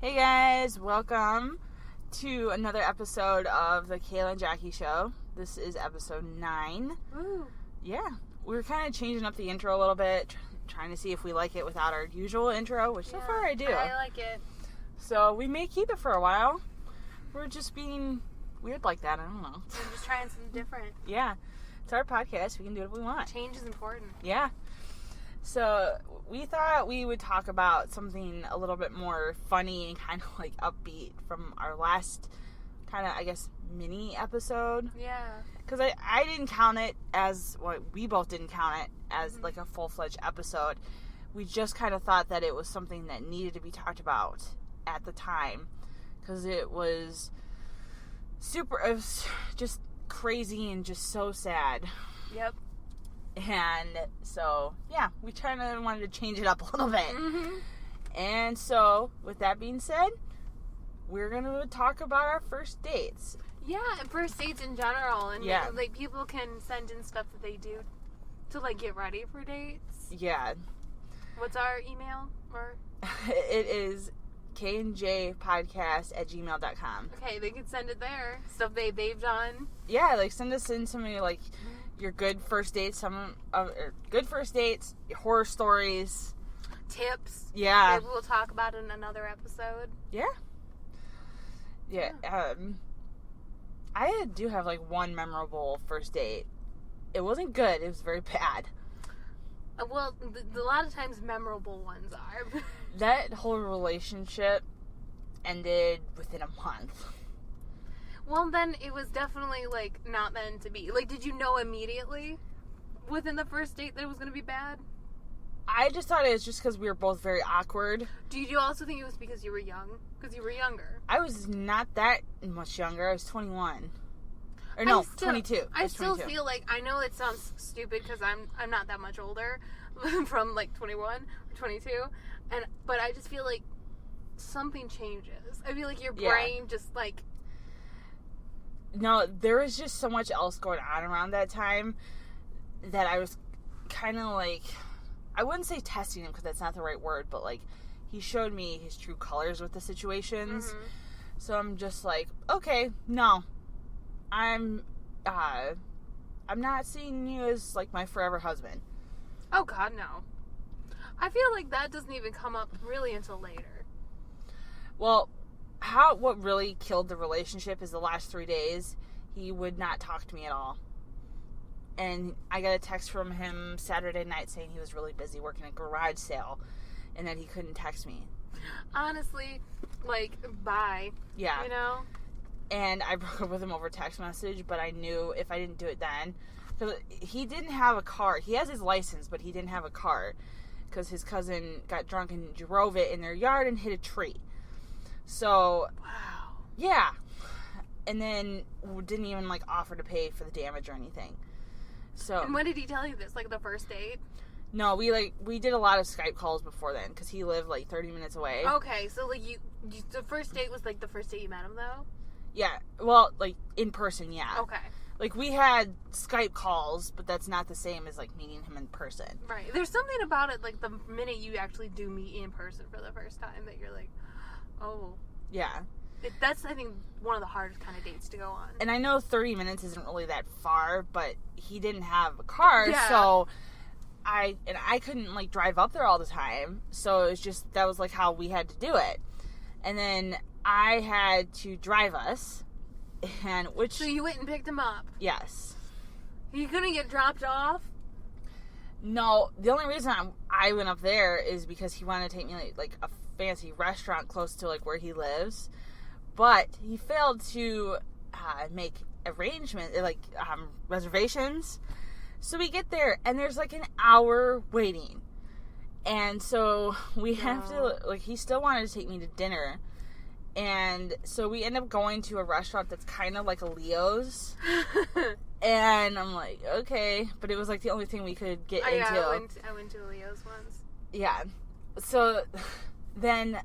Hey guys, welcome to another episode of the Kayla and Jackie Show. This is episode 9. Ooh. Yeah, we're kind of changing up the intro a little bit, trying to see if we like it without our usual intro, which so far I do. I like it. So we may keep it for a while. We're just being weird like that, I don't know. I'm just trying something different. Yeah, it's our podcast, we can do what we want. Change is important. Yeah. So we thought we would talk about something a little bit more funny and kind of like upbeat from our last kind of, I guess, mini episode. Yeah. Because I didn't count it as, well, we both didn't count it as like a full-fledged episode. We just kind of thought that it was something that needed to be talked about at the time. Because it was just crazy and just so sad. Yep. And so, yeah, we kind of wanted to change it up a little bit. Mm-hmm. And so, with that being said, we're going to talk about our first dates. Yeah, and first dates in general. And, Yeah. like, people can send in stuff that they do to, like, get ready for dates. Yeah. What's our email? Or It is kandjpodcast@gmail.com. okay, they can send it there. Stuff they've done. Yeah, like, send us in some of your, like, your good first dates, good first dates, horror stories. Tips. Yeah. Maybe we'll talk about it in another episode. Yeah. Yeah. I do have, like, one memorable first date. It wasn't good. It was very bad. Well, a lot of times memorable ones are. That whole relationship ended within a month. Well, then it was definitely, like, not meant to be. Like, did you know immediately within the first date that it was going to be bad? I just thought it was just because we were both very awkward. Do you also think it was because you were young? Because you were younger. I was not that much younger. I was 21. Or no, 22. I still feel like, I know it sounds stupid because I'm not that much older from, like, 21 or 22. But I just feel like something changes. I feel like your brain just, like... No, there was just so much else going on around that time that I was kind of like, I wouldn't say testing him because that's not the right word, but like he showed me his true colors with the situations. Mm-hmm. So I'm just like, okay, no, I'm not seeing you as like my forever husband. Oh God, no. I feel like that doesn't even come up really until later. Well, what really killed the relationship is the last 3 days, he would not talk to me at all. And I got a text from him Saturday night saying he was really busy working a garage sale and that he couldn't text me. Honestly, like, bye. Yeah. You know? And I broke up with him over text message, but I knew if I didn't do it then, because he didn't have a car. He has his license, but he didn't have a car because his cousin got drunk and drove it in their yard and hit a tree. So, wow. Yeah. And then didn't even, like, offer to pay for the damage or anything. So. And when did he tell you this? Like, the first date? No, we did a lot of Skype calls before then, because he lived, like, 30 minutes away. Okay, so, like, the first date was, like, the first date you met him, though? Yeah. Well, like, in person, yeah. Okay. Like, we had Skype calls, but that's not the same as, like, meeting him in person. Right. There's something about it, like, the minute you actually do meet in person for the first time that you're like, oh. Yeah. That's, I think, one of the hardest kind of dates to go on. And I know 30 minutes isn't really that far, but he didn't have a car, so I couldn't, like, drive up there all the time. So it was just, that was, like, how we had to do it. And then I had to drive us, So you went and picked him up? Yes. You couldn't get dropped off? No, the only reason I went up there is because he wanted to take me, like a fancy restaurant close to, like, where he lives. But he failed to make reservations. So we get there, and there's, like, an hour waiting. And so we have to, like, he still wanted to take me to dinner. And so we end up going to a restaurant that's kind of like a Leo's. And I'm like, okay. But it was, like, the only thing we could get into. I went to a Leo's once. Yeah. So then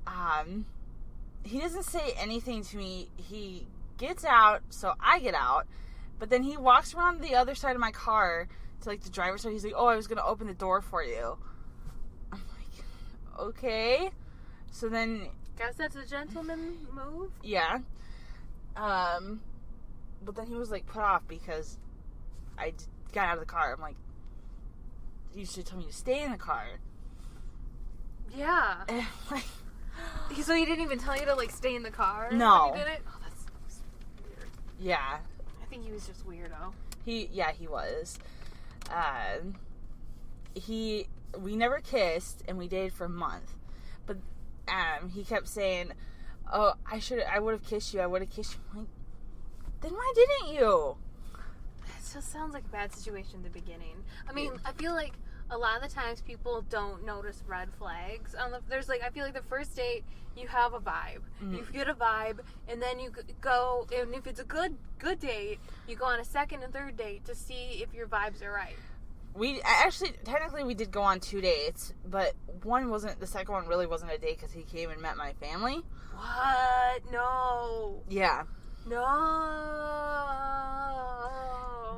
he doesn't say anything to me. He gets out, so I get out. But then he walks around the other side of my car to, like, the driver's side. He's like, oh, I was going to open the door for you. I'm like, okay. So then Guess that's a gentleman move. Yeah. But then he was, like, put off because I got out of the car. I'm like, you should tell me to stay in the car. Yeah. And, like, so he didn't even tell you to, like, stay in the car? No. When he did it? Oh, that's weird. Yeah. I think he was just weirdo. He was. We never kissed, and we dated for a month. But, he kept saying, oh, I would have kissed you. I'm like, then why didn't you? It just sounds like a bad situation in the beginning. I mean, I feel like a lot of the times people don't notice red flags. I feel like the first date, you have a vibe. Mm-hmm. You get a vibe, and then you go, and if it's a good date, you go on a second and third date to see if your vibes are right. Technically we did go on 2 dates, but the second one really wasn't a date because he came and met my family. What? No. Yeah. No.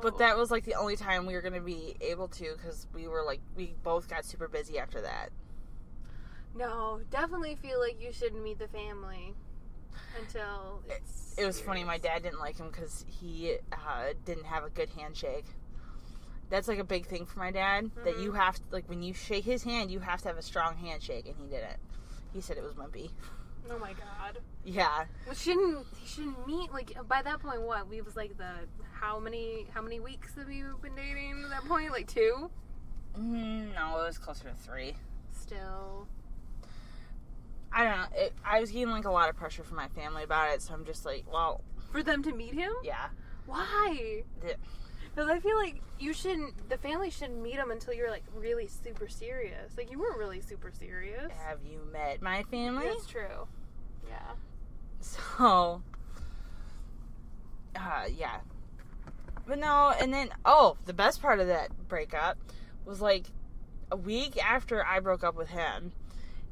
But that was, like, the only time we were going to be able to because we both got super busy after that. No, definitely feel like you shouldn't meet the family until it's It was funny. My dad didn't like him because he didn't have a good handshake. That's, like, a big thing for my dad. Mm-hmm. That you have to, like, when you shake his hand, you have to have a strong handshake, and he didn't. He said it was wimpy. Oh my god. Yeah. Well, he shouldn't meet, like, by that point, what? We was, like, how many weeks have you been dating at that point? Like, 2? No, it was closer to 3. Still. I don't know. I was getting, like, a lot of pressure from my family about it, so I'm just like, well. For them to meet him? Yeah. Why? Because I feel like the family shouldn't meet him until you're, like, really super serious. Like, you weren't really super serious. Have you met my family? That's true. Yeah. So, yeah. But no, and then, the best part of that breakup was, like, a week after I broke up with him,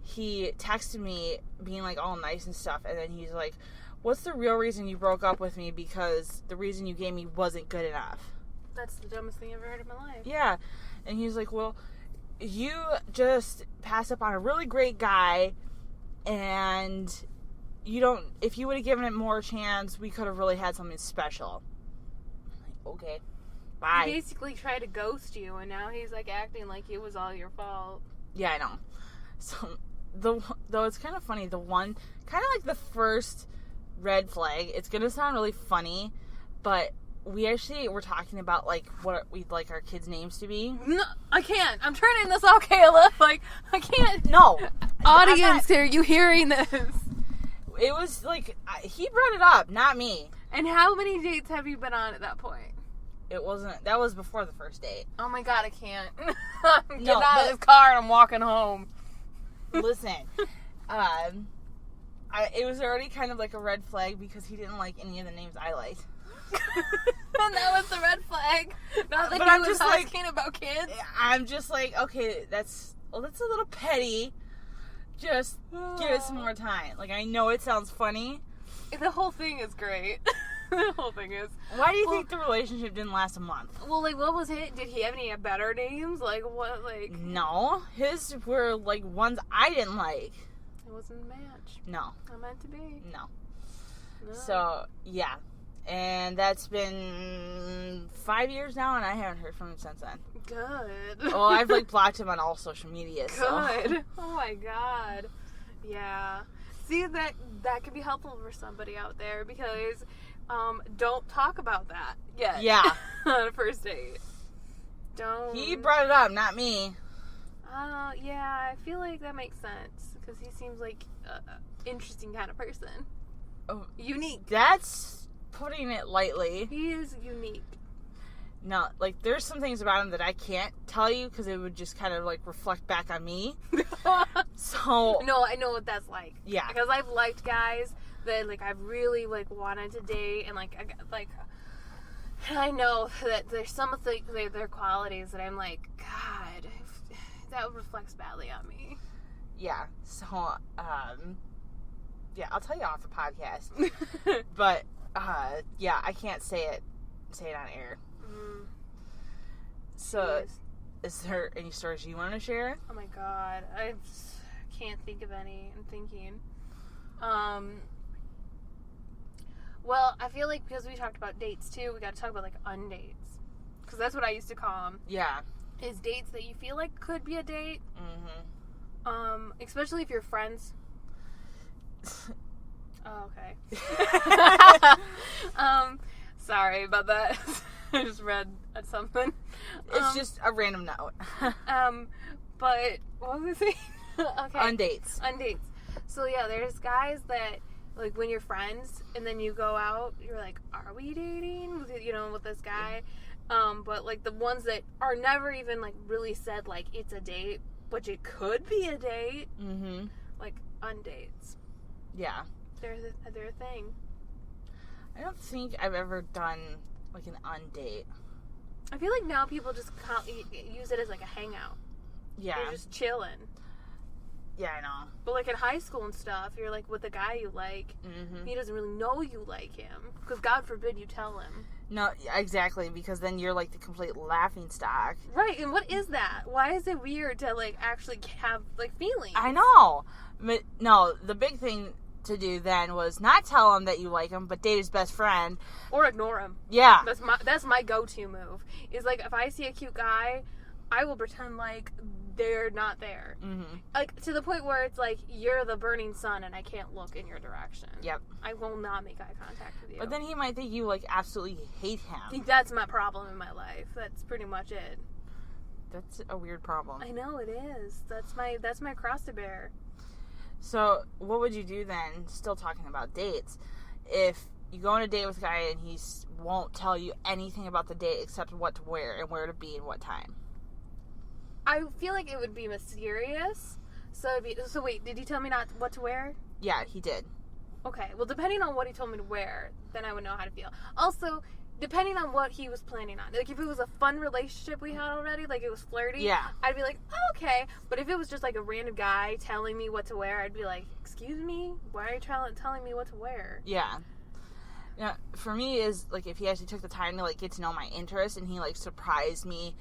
he texted me being, like, all nice and stuff, and then he's like, what's the real reason you broke up with me? Because the reason you gave me wasn't good enough. That's the dumbest thing I've ever heard in my life. Yeah. And he's like, well, you just passed up on a really great guy, and if you would have given it more chance, we could have really had something special. I'm like, okay. Bye. He basically tried to ghost you, and now he's, like, acting like it was all your fault. Yeah, I know. So, though it's kind of funny, kind of like the first red flag, it's going to sound really funny, but we actually were talking about, like, what we'd like our kids' names to be. No, I can't. I'm turning this off, Kayla. Like, I can't. No. Audience, are you hearing this? It was, like, he brought it up, not me. And how many dates have you been on at that point? That was before the first date. Oh my god, I can't. I'm getting out of this car and I'm walking home. Listen, it was already kind of like a red flag because he didn't like any of the names I liked. And that was the red flag. Not that but he I'm was just asking about kids. I'm just like, okay, that's a little petty. Just give it some more time. Like, I know it sounds funny. The whole thing is great. The whole thing is. Why do you think the relationship didn't last a month? Well, like, what was it? Did he have any better names? Like, what, like... No. His were, like, ones I didn't like. It wasn't a match. No. Not meant to be. No. So, yeah. And that's been 5 years now, and I haven't heard from him since then. Good. Well, I've, like, blocked him on all social media, Good. So. Oh, my God. Yeah. See, that could be helpful for somebody out there, because don't talk about that yet. Yeah. On a first date. Don't. He brought it up, not me. Yeah, I feel like that makes sense, because he seems like an interesting kind of person. Oh, unique. That's putting it lightly. He is unique. No, like, there's some things about him that I can't tell you because it would just kind of, like, reflect back on me. So. No, I know what that's like. Yeah. Because I've liked guys that, like, I've really, like, wanted to date, and, like, I know that there's some of their qualities that I'm like, God, that reflects badly on me. Yeah. So, yeah, I'll tell you off the podcast. But, yeah, I can't say it on air. So, is there any stories you want to share? Oh my God, I can't think of any. I'm thinking. Well, I feel like because we talked about dates too, we got to talk about like undates, because that's what I used to call them. Yeah. Is dates that you feel like could be a date. Mm-hmm. Especially if you're friends. Oh, okay. Sorry about that. I just read something. It's just a random note. But what was I saying? Okay. Undates. So yeah, there's guys that like when you're friends and then you go out, you're like, are we dating? With this guy. But like the ones that are never even like really said like it's a date, but it could be a date. Mm-hmm. Like undates. Yeah. They're a thing. I don't think I've ever done like an undate. I feel like now people just use it as like a hangout. Yeah. You're just chilling. Yeah, I know. But like in high school and stuff, you're like with a guy you like. Mm-hmm. He doesn't really know you like him. Because God forbid you tell him. No, exactly, because then you're like the complete laughing stock. Right, and what is that? Why is it weird to like actually have like feelings? I know. But no, the big thing to do then was not tell him that you like him, but date his best friend. Or ignore him. Yeah. That's my go-to move. Is like if I see a cute guy, I will pretend like they're not there. Mm-hmm. Like to the point where it's like you're the burning sun and I can't look in your direction. Yep. I will not make eye contact with you. But then he might think you like absolutely hate him. That's my problem in my life. That's pretty much it. That's a weird problem. I know it is. That's my cross to bear. So, what would you do then, still talking about dates, if you go on a date with a guy and he won't tell you anything about the date except what to wear and where to be and what time? I feel like it would be mysterious. So wait, did he tell me not what to wear? Yeah, he did. Okay, well, depending on what he told me to wear, then I would know how to feel. Also, depending on what he was planning on. Like, if it was a fun relationship we had already, like it was flirty, yeah, I'd be like, oh, okay. But if it was just like a random guy telling me what to wear, I'd be like, excuse me? Why are you telling me what to wear? Yeah. Yeah, for me is, like, if he actually took the time to, like, get to know my interests and he, like, surprised me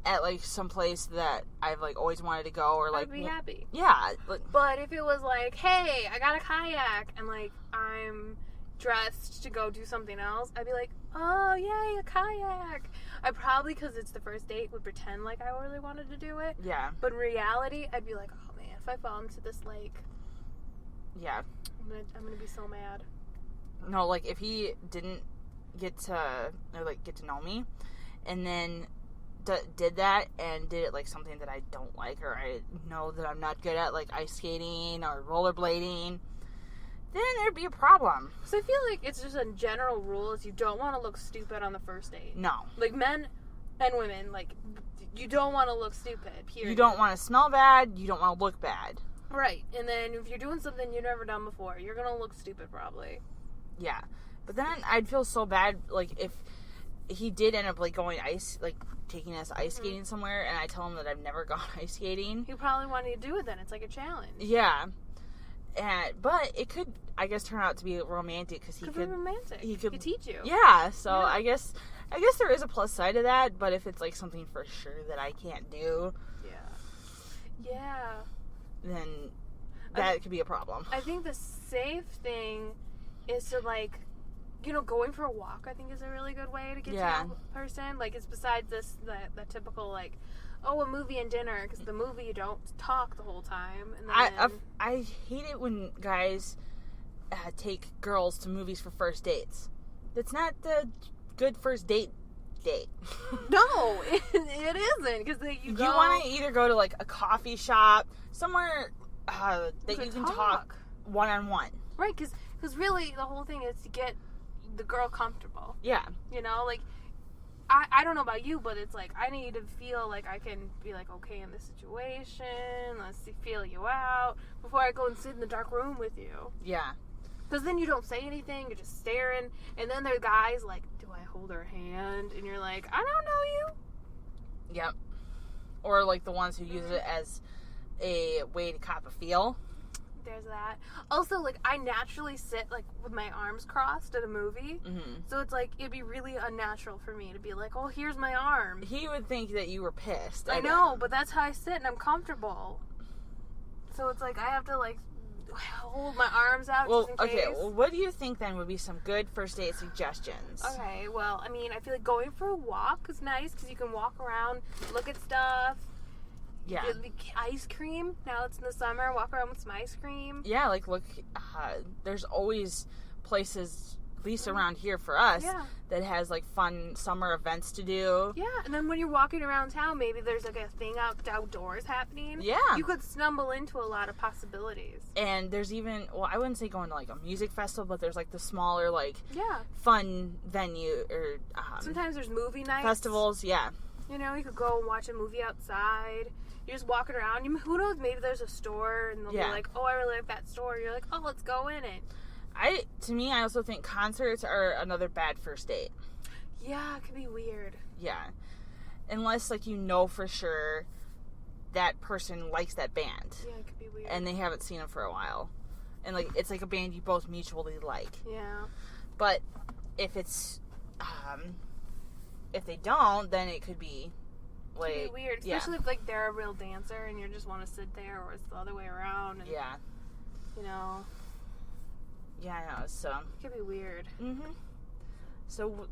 at, like, some place that I've, like, always wanted to go or, like... I'd be happy. Yeah. But if it was like, hey, I got a kayak and, like, I'm dressed to go do something else, I'd be like, oh, yay, a kayak. I probably, because it's the first date, would pretend like I really wanted to do it. Yeah. But in reality, I'd be like, oh, man, if I fall into this lake... Yeah. I'm gonna be so mad. No, like, if he didn't get to know me, and then did that, and did it, like, something that I don't like, or I know that I'm not good at, like, ice skating or rollerblading, then there'd be a problem. So I feel like it's just a general rule is you don't want to look stupid on the first date. No. Like, men and women, like, you don't want to look stupid, period. You don't want to smell bad, you don't want to look bad. Right, and then if you're doing something you've never done before, you're gonna look stupid, probably. Yeah, but then I'd feel so bad, like, if he did end up, like, taking us ice skating somewhere, and I tell him that I've never gone ice skating. He probably wanted to do it then. It's like a challenge. Yeah, but it could, I guess, turn out to be romantic, because he could... romantic. He could teach you. Yeah, so yeah. I guess there is a plus side to that, but if it's, like, something for sure that I can't do... Yeah. Then that could be a problem. I think the safe thing is to, like, going for a walk, I think, is a really good way to get to know a person. Like, it's besides the typical, like, oh, a movie and dinner, because the movie you don't talk the whole time. And then I hate it when guys take girls to movies for first dates. That's not the good first date. No, it isn't, because you want to either go to, like, a coffee shop, somewhere that you can talk one-on-one. Right, because really the whole thing is to get the girl comfortable. Yeah. Like, I don't know about you, but it's like, I need to feel like I can be like, okay, in this situation, let's feel you out, before I go and sit in the dark room with you. Yeah. Because then you don't say anything, you're just staring, and then there are guys like, do I hold her hand? And you're like, I don't know you. Yep. Or, like, the ones who use it as a way to cop a feel. There's that. Also, like, I naturally sit, like, with my arms crossed at a movie. Mm-hmm. So it's like, it'd be really unnatural for me to be like, oh, here's my arm. He would think that you were pissed. I know, but that's how I sit, and I'm comfortable. So it's like, I have to, like, hold my arms out just in case. Okay, well, what do you think then would be some good first date suggestions? Okay, well, I mean, I feel like going for a walk is nice because you can walk around, look at stuff. Yeah. Ice cream. Now it's in the summer. Walk around with some ice cream. Yeah, like, look, there's always places, at least around here for us, that has, like, fun summer events to do. Yeah, and then when you're walking around town, maybe there's, like, a thing outdoors happening. Yeah. You could stumble into a lot of possibilities. And there's even, well, I wouldn't say going to, like, a music festival, but there's, like, the smaller, like, yeah, fun venue, or, sometimes there's movie nights. Festivals, yeah. You know, you could go and watch a movie outside. You're just walking around. Who knows, maybe there's a store, and they'll be like, oh, I really like that store. You're like, oh, let's go in it. To me, I also think concerts are another bad first date. Yeah, it could be weird. Yeah. Unless, like, you know for sure that person likes that band. Yeah, it could be weird. And they haven't seen them for a while. And, like, it's like a band you both mutually like. Yeah. But if it's, if they don't, then it could be, like... It could be weird. Especially if, like, they're a real dancer and you just want to sit there, or it's the other way around. And, yeah. You know... Yeah, I know, so... It could be weird. Mm-hmm. So,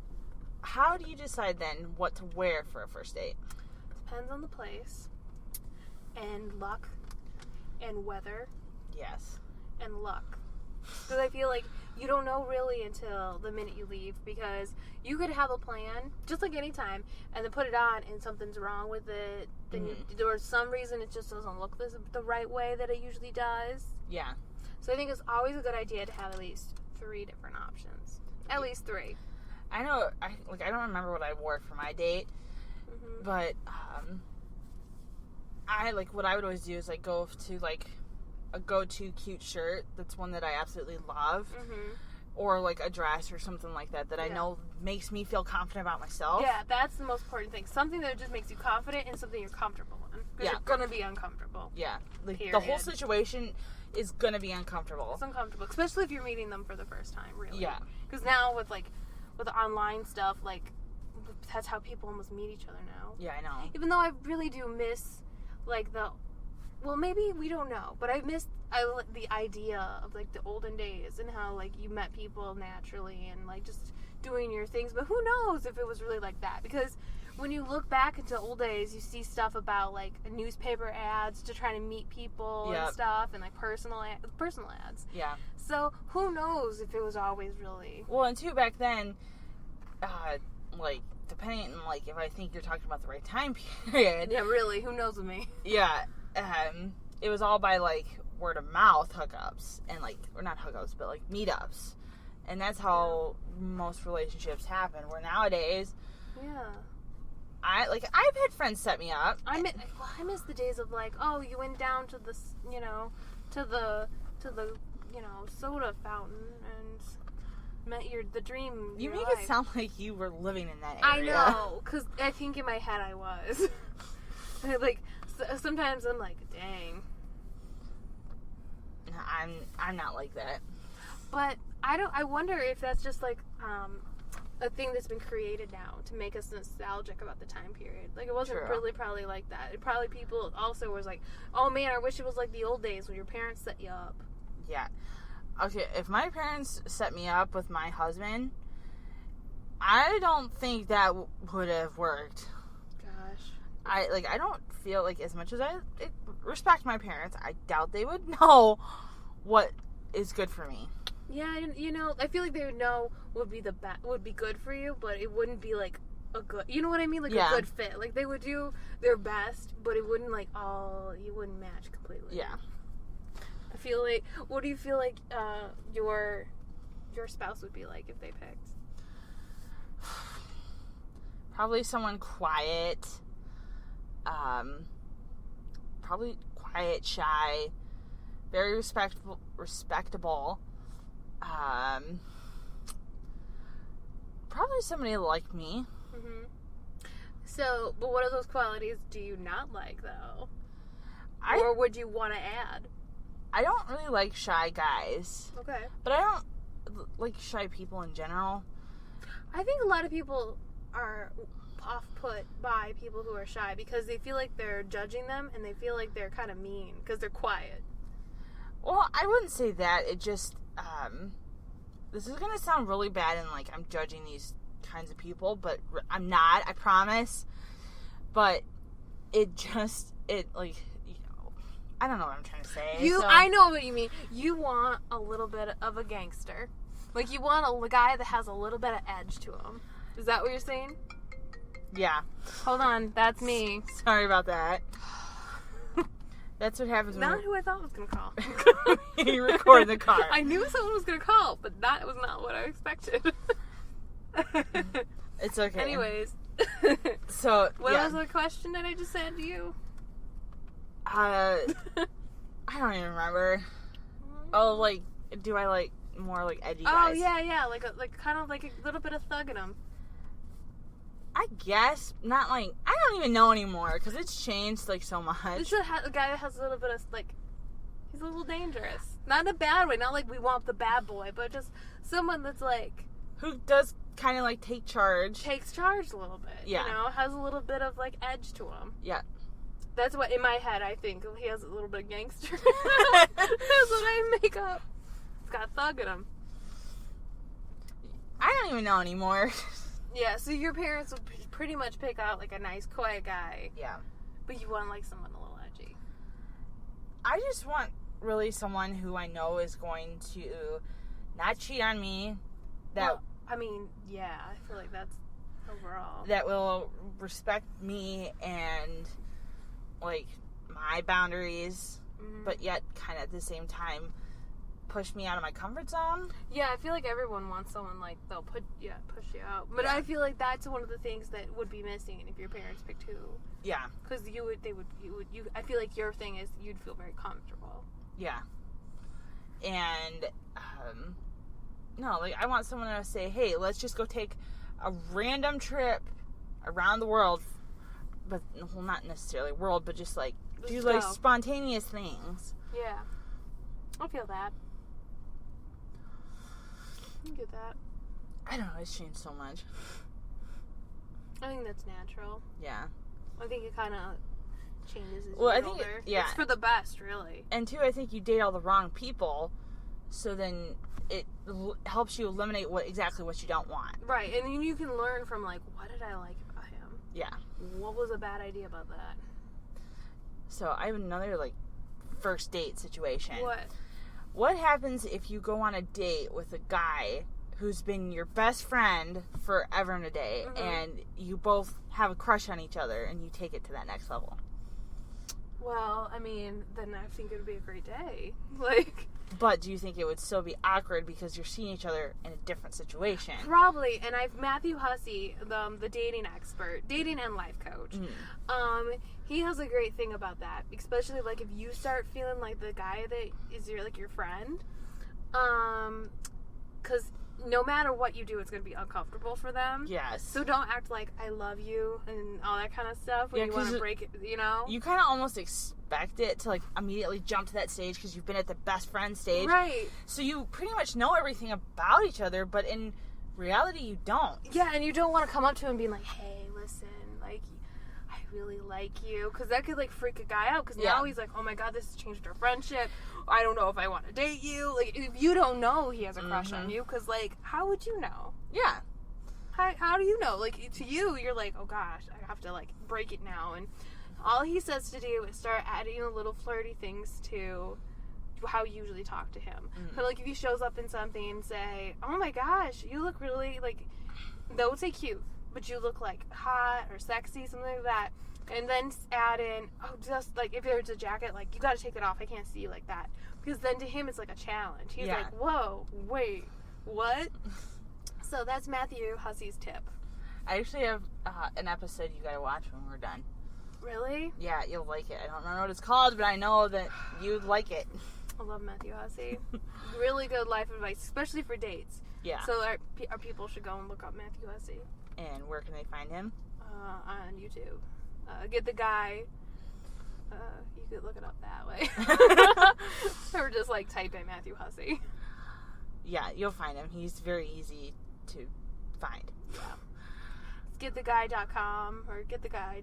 how do you decide then what to wear for a first date? Depends on the place. And luck. And weather. Yes. And luck. Because I feel like you don't know really until the minute you leave, because you could have a plan, just like any time, and then put it on and something's wrong with it. Then there's some reason it just doesn't look the right way that it usually does. Yeah. So I think it's always a good idea to have at least 3 different options. At least 3. I know, I don't remember what I wore for my date, but, what I would always do is, like, go to, like, a go-to cute shirt that's one that I absolutely love, or, like, a dress or something like that I know makes me feel confident about myself. Yeah, that's the most important thing. Something that just makes you confident and something you're comfortable in. Because you're going to be uncomfortable. Yeah. Like, the whole situation is going to be uncomfortable. It's uncomfortable, especially if you're meeting them for the first time, really. Yeah. Because now with online stuff, like, that's how people almost meet each other now. Yeah, I know. Even though I really do miss, like, well, maybe we don't know, but I miss the idea of, like, the olden days and how, like, you met people naturally and, like, just doing your things. But who knows if it was really like that? Because when you look back into old days, you see stuff about, like, newspaper ads to try to meet people and stuff, and, like, personal ads. Yeah. So who knows if it was always really... Well, and too, back then, like, depending on, like, if I think you're talking about the right time period... Yeah, really, who knows with me? Yeah, it was all by, like, word of mouth hookups, and, like, or not hookups, but, like, meetups. And that's how most relationships happen, where nowadays... Yeah. I've had friends set me up. I miss the days of, like, oh, you went down to the, you know, to the you know, soda fountain and met the dream. You make it sound like you were living in that area. I know, because I think in my head I was. Like, sometimes I'm like, dang. I'm not like that. But I wonder if that's just, like, a thing that's been created now to make us nostalgic about the time period. Like, it wasn't really probably like that. It probably people also was like, oh man, I wish it was like the old days when your parents set you up. Yeah. Okay, if my parents set me up with my husband, I don't think that would have worked. Gosh. I don't feel like, as much as I respect my parents, I doubt they would know what is good for me. Yeah, you know, I feel like they would know would be good for you, but it wouldn't be like a good, you know what I mean? Like a good fit. Like, they would do their best, but it wouldn't you wouldn't match completely. Yeah. I feel like, what do you feel like your spouse would be like if they picked? Probably someone quiet. Probably quiet, shy, very respectable. Probably somebody like me. Mm-hmm. So, but what of those qualities do you not like, though? Or would you want to add? I don't really like shy guys. Okay. But I don't like shy people in general. I think a lot of people are off-put by people who are shy because they feel like they're judging them and they feel like they're kind of mean because they're quiet. Well, I wouldn't say that. It just, this is going to sound really bad and like I'm judging these kinds of people, but I'm not, I promise. But it just, like, you know, I don't know what I'm trying to say. I know what you mean. You want a little bit of a gangster. Like, you want a guy that has a little bit of edge to him. Is that what you're saying? Yeah. Hold on, that's me. Sorry about that. That's what happens when Not who I thought was going to call. you record the car. I knew someone was going to call, but that was not what I expected. It's okay. Anyways. So, what was the question that I just said to you? I don't even remember. Oh, like, do I like more like edgy guys? Oh, yeah. Like kind of like a little bit of thug in them. I guess. Not like, I don't even know anymore because it's changed like so much. It's a guy that has a little bit of like, he's a little dangerous. Not in a bad way, not like we want the bad boy, but just someone that's like, who does kind of like take charge. Takes charge a little bit. Yeah. You know, has a little bit of like edge to him. Yeah. That's what, in my head, I think. He has a little bit of gangster. That's what I make up. He's got thug in him. I don't even know anymore. Yeah, so your parents would pretty much pick out like a nice, quiet guy. Yeah. But you want like someone a little edgy. I just want really someone who I know is going to not cheat on me. Well, I mean, yeah, I feel like that's overall. That will respect me and like my boundaries, but yet kind of at the same time push me out of my comfort zone. Yeah, I feel like everyone wants someone like they'll push you out. But I feel like that's one of the things that would be missing if your parents picked who. Yeah. Because I feel like your thing is you'd feel very comfortable. Yeah. And no, like I want someone to say, hey, let's just go take a random trip around the world, but well, not necessarily world, but just like do like spontaneous things. Yeah, I feel that. I get that. I don't know, it's changed so much. I think that's natural. Yeah. I think it kind of changes as you get get older. It's for the best, really. And two, I think you date all the wrong people, so then it helps you eliminate what you don't want. Right, and then you can learn from like, what did I like about him? Yeah. What was a bad idea about that? So I have another like first date situation. What happens if you go on a date with a guy who's been your best friend forever and a day, and you both have a crush on each other, and you take it to that next level? Well, I mean, then I think it would be a great day. Like, but do you think it would still be awkward because you're seeing each other in a different situation? Probably. And Matthew Hussey, the dating expert, dating and life coach, he has a great thing about that. Especially like if you start feeling like the guy that is your friend, because no matter what you do, it's going to be uncomfortable for them. Yes. So don't act like I love you and all that kind of stuff when you want to break it, you know? You kind of almost expect it to, like, immediately jump to that stage because you've been at the best friend stage. Right. So you pretty much know everything about each other, but in reality, you don't. Yeah, and you don't want to come up to him and be like, hey, listen, like, I really like you. Because that could, like, freak a guy out. Because now he's like, oh, my God, this has changed our friendship. I don't know if I want to date you. Like, if you don't know he has a crush on you, because, like, how would you know? Yeah. How do you know? Like, to you, you're like, oh, gosh, I have to, like, break it now. And all he says to do is start adding little flirty things to how you usually talk to him. So, like, if he shows up in something, say, oh, my gosh, you look really, like, don't say cute, but you look, like, hot or sexy, something like that. And then add in, just, like, if there's a jacket, like, you gotta take it off. I can't see you like that. Because then to him, it's like a challenge. He's like, whoa, wait, what? So that's Matthew Hussey's tip. I actually have an episode you gotta watch when we're done. Really? Yeah, you'll like it. I don't know what it's called, but I know that you'd like it. I love Matthew Hussey. Really good life advice, especially for dates. Yeah. So our people should go and look up Matthew Hussey. And where can they find him? On YouTube. Get the guy. You could look it up that way. Or just like type in Matthew Hussey. Yeah, you'll find him. He's very easy to find. Yeah. It's gettheguy.com or gettheguy.co.uk.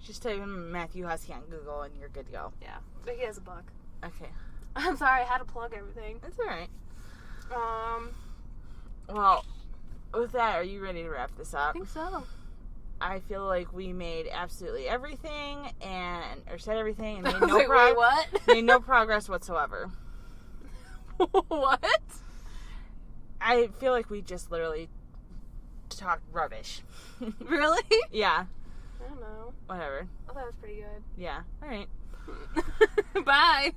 Just type in Matthew Husky on Google and you're good to go. Yeah. But he has a book. Okay. I'm sorry, I had to plug everything. That's alright. Well, with that, are you ready to wrap this up? I think so. I feel like we made absolutely everything or said everything and made made no progress whatsoever. What? I feel like we just literally talked rubbish. Really? Yeah. I don't know. Whatever. Oh, that was pretty good. Yeah. Alright. Bye.